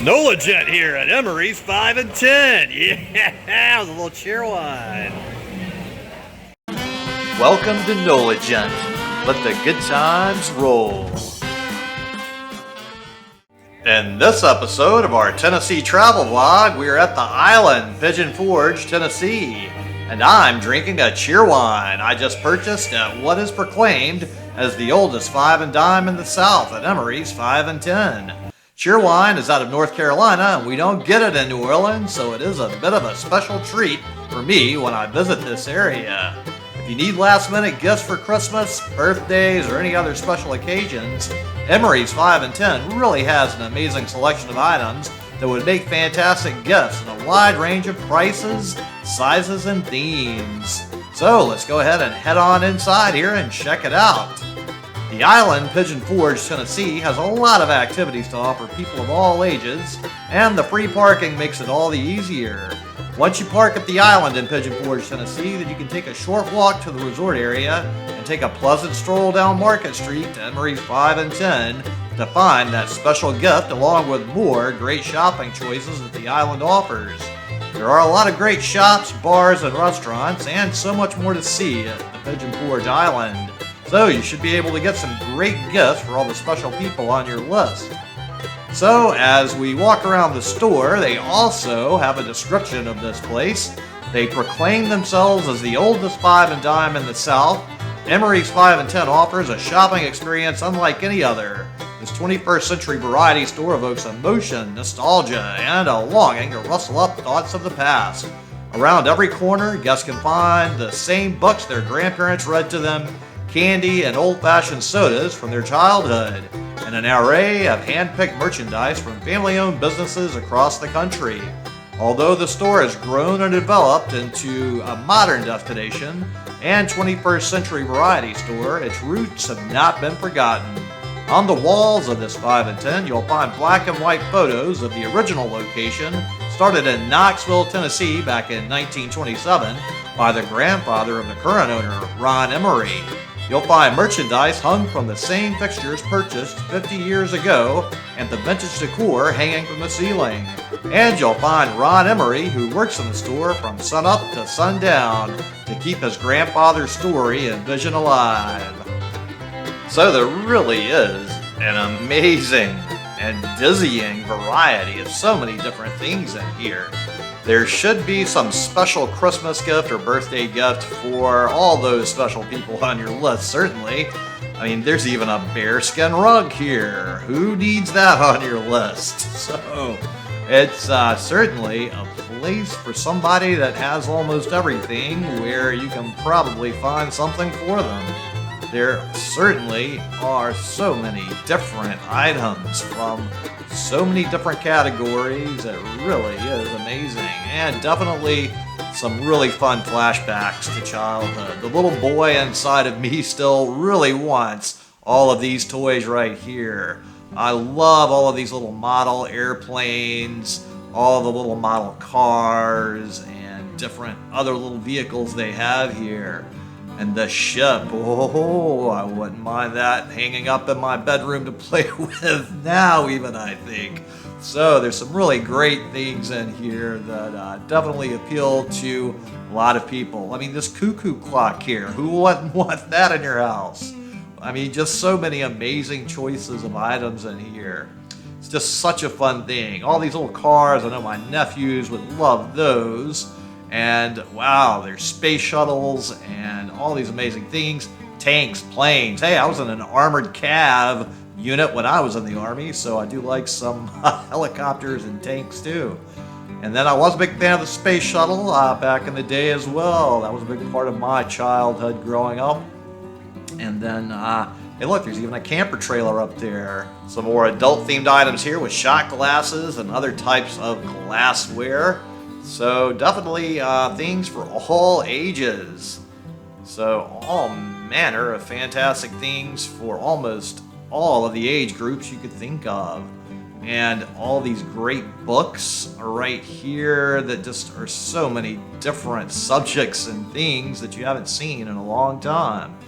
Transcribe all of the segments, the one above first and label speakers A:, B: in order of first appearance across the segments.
A: NOLA Jet here at Emery's 5 and 10. Yeah, with a little Cheerwine.
B: Welcome to NOLA Jet. Let the good times roll. In this episode of our Tennessee travel vlog, we are at the Island Pigeon Forge, Tennessee. And I'm drinking a Cheerwine I just purchased at what is proclaimed as the oldest 5 and dime in the South at Emery's 5 and 10. Cheerwine is out of North Carolina, and we don't get it in New Orleans, so it is a bit of a special treat for me when I visit this area. If you need last-minute gifts for Christmas, birthdays, or any other special occasions, Emery's 5 and 10 really has an amazing selection of items that would make fantastic gifts in a wide range of prices, sizes, and themes. So let's go ahead and head on inside here and check it out. The Island Pigeon Forge Tennessee has a lot of activities to offer people of all ages, and the free parking makes it all the easier. Once you park at the Island in Pigeon Forge, Tennessee, then you can take a short walk to the resort area and take a pleasant stroll down Market Street to Emery's 5 and 10 to find that special gift along with more great shopping choices that the Island offers. There are a lot of great shops, bars, and restaurants, and so much more to see at the Pigeon Forge Island. So you should be able to get some great gifts for all the special people on your list. So as we walk around the store, they also have a description of this place. They proclaim themselves as the oldest 5 and dime in the South. Emery's 5 and 10 offers a shopping experience unlike any other. This 21st century variety store evokes emotion, nostalgia, and a longing to rustle up thoughts of the past. Around every corner, guests can find the same books their grandparents read to them, candy, and old-fashioned sodas from their childhood, and an array of hand-picked merchandise from family-owned businesses across the country. Although the store has grown and developed into a modern destination and 21st century variety store, its roots have not been forgotten. On the walls of this 5 and 10, you'll find black and white photos of the original location, started in Knoxville, Tennessee back in 1927 by the grandfather of the current owner, Ron Emery. You'll find merchandise hung from the same fixtures purchased 50 years ago and the vintage decor hanging from the ceiling. And you'll find Ron Emery, who works in the store from sunup to sundown to keep his grandfather's story and vision alive. So there really is an amazing and dizzying variety of so many different things in here. There should be some special Christmas gift or birthday gift for all those special people on your list, certainly. I mean, there's even a bearskin rug here. Who needs that on your list? So, it's certainly a place for somebody that has almost everything where you can probably find something for them. There certainly are so many different items from so many different categories. It really is amazing, and definitely some really fun flashbacks to childhood. The little boy inside of me still really wants all of these toys right here. I love all of these little model airplanes, all the little model cars, and different other little vehicles they have here. And the ship, oh, I wouldn't mind that hanging up in my bedroom to play with now even, I think. So there's some really great things in here that definitely appeal to a lot of people. I mean, this cuckoo clock here, who wouldn't want that in your house? I mean, just so many amazing choices of items in here. It's just such a fun thing. All these little cars, I know my nephews would love those. And wow, there's space shuttles and all these amazing things. Tanks, planes. Hey, I was in an armored cav unit when I was in the Army, so I do like some helicopters and tanks too. And then I was a big fan of the space shuttle back in the day as well. That was a big part of my childhood growing up. And then, hey look, there's even a camper trailer up there. Some more adult-themed items here with shot glasses and other types of glassware. So definitely things for all ages. So all manner of fantastic things for almost all of the age groups you could think of. And all these great books are right here that just are so many different subjects and things that you haven't seen in a long time.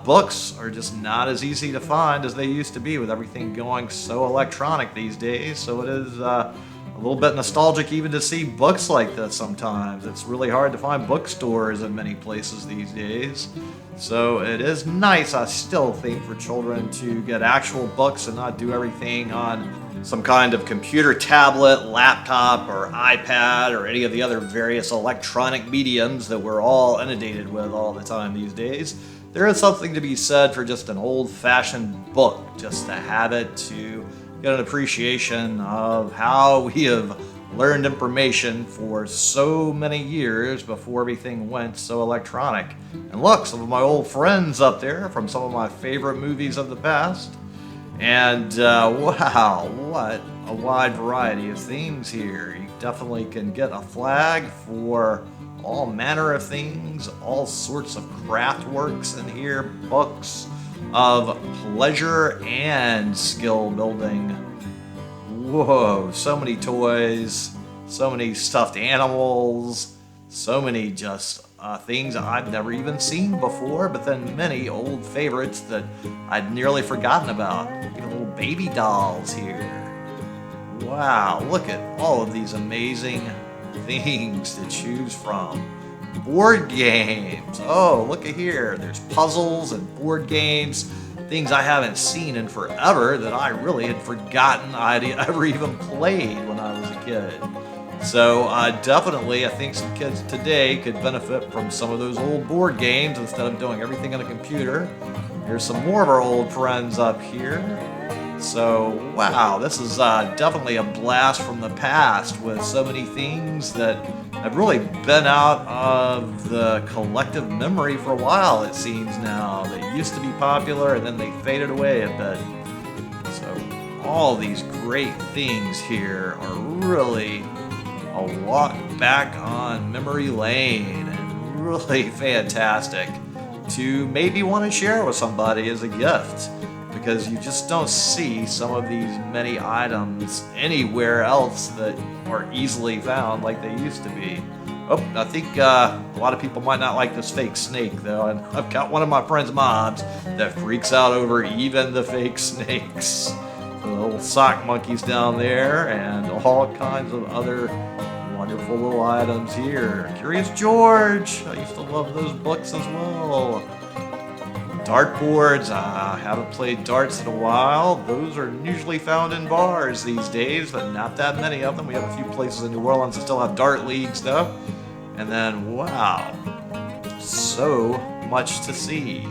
B: Books are just not as easy to find as they used to be with everything going so electronic these days. So it is a little bit nostalgic even to see books like this sometimes. It's really hard to find bookstores in many places these days. So it is nice, I still think, for children to get actual books and not do everything on some kind of computer tablet, laptop, or iPad, or any of the other various electronic mediums that we're all inundated with all the time these days. There is something to be said for just an old-fashioned book, just to have it, to get an appreciation of how we have learned information for so many years before everything went so electronic. And look, some of my old friends up there from some of my favorite movies of the past. And wow, what a wide variety of themes here. You definitely can get a flag for all manner of things, all sorts of craft works in here, books of pleasure and skill building. Whoa, so many toys, so many stuffed animals, so many just things I've never even seen before, but then many old favorites that I'd nearly forgotten about. Even little baby dolls here. Wow, look at all of these amazing things to choose from. Board games. Oh, look at here. There's puzzles and board games. Things I haven't seen in forever that I really had forgotten I'd ever even played when I was a kid. So definitely, I think some kids today could benefit from some of those old board games instead of doing everything on a computer. Here's some more of our old friends up here. So, wow, this is definitely a blast from the past with so many things that have really been out of the collective memory for a while, it seems now. They used to be popular and then they faded away a bit. So, all these great things here are really a walk back on memory lane and really fantastic to maybe want to share with somebody as a gift, because you just don't see some of these many items anywhere else that are easily found like they used to be. Oh, I think a lot of people might not like this fake snake though, and I've got one of my friend's moms that freaks out over even the fake snakes. The little sock monkeys down there and all kinds of other wonderful little items here. Curious George, I used to love those books as well. Dartboards, I haven't played darts in a while. Those are usually found in bars these days, but not that many of them. We have a few places in New Orleans that still have dart leagues though. And then, wow, so much to see.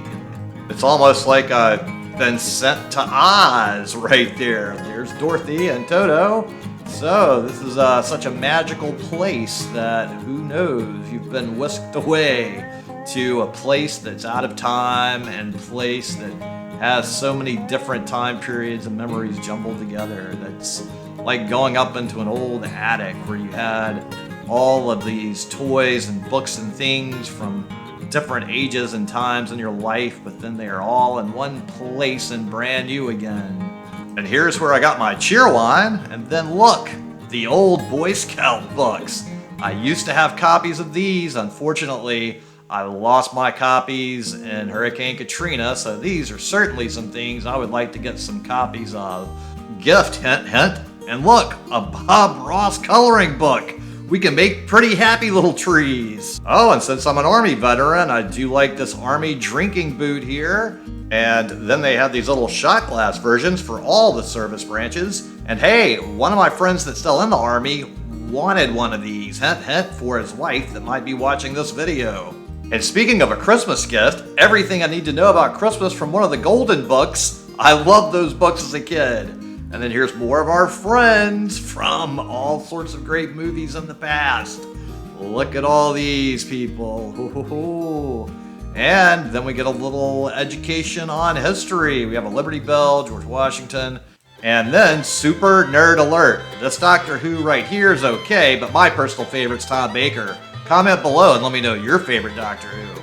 B: It's almost like I've been sent to Oz right there. There's Dorothy and Toto. So this is such a magical place that who knows, you've been whisked away to a place that's out of time and place that has so many different time periods and memories jumbled together. That's like going up into an old attic where you had all of these toys and books and things from different ages and times in your life, but then they are all in one place and brand new again. And here's where I got my Cheerwine, and then look, the old Boy Scout books. I used to have copies of these. Unfortunately, I lost my copies in Hurricane Katrina, so these are certainly some things I would like to get some copies of. Gift, hint, hint. And look, a Bob Ross coloring book. We can make pretty happy little trees. Oh, and since I'm an Army veteran, I do like this Army drinking boot here. And then they have these little shot glass versions for all the service branches. And hey, one of my friends that's still in the Army wanted one of these, hint, hint, for his wife that might be watching this video. And speaking of a Christmas gift, everything I need to know about Christmas from one of the Golden books. I loved those books as a kid. And then here's more of our friends from all sorts of great movies in the past. Look at all these people. Hoo-hoo-hoo. And then we get a little education on history. We have a Liberty Bell, George Washington, and then Super Nerd Alert. This Doctor Who right here is okay, but my personal favorite's Tom Baker. Comment below and let me know your favorite Doctor Who.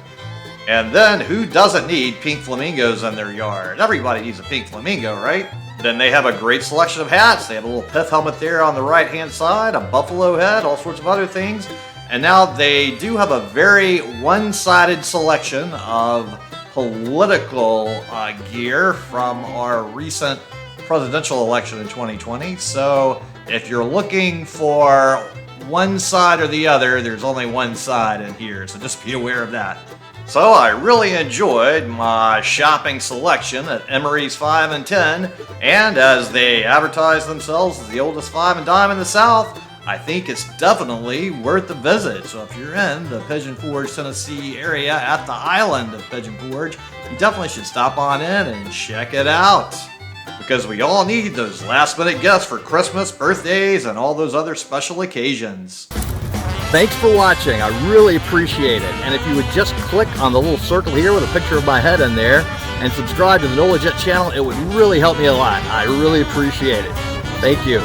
B: And then who doesn't need pink flamingos in their yard? Everybody needs a pink flamingo, right? Then they have a great selection of hats. They have a little pith helmet there on the right-hand side, a buffalo head, all sorts of other things. And now they do have a very one-sided selection of political gear from our recent presidential election in 2020. So if you're looking for one side or the other, there's only one side in here. So just be aware of that. So I really enjoyed my shopping selection at Emery's 5 and 10, and as they advertise themselves as the oldest 5 and dime in the South, I think it's definitely worth a visit. So if you're in the Pigeon Forge, Tennessee area at the island of Pigeon Forge, you definitely should stop on in and check it out. Because we all need those last minute gifts for Christmas, birthdays, and all those other special occasions.
C: Thanks for watching. I really appreciate it. And if you would just click on the little circle here with a picture of my head in there and subscribe to the NOLA Jet channel, it would really help me a lot. I really appreciate it. Thank you.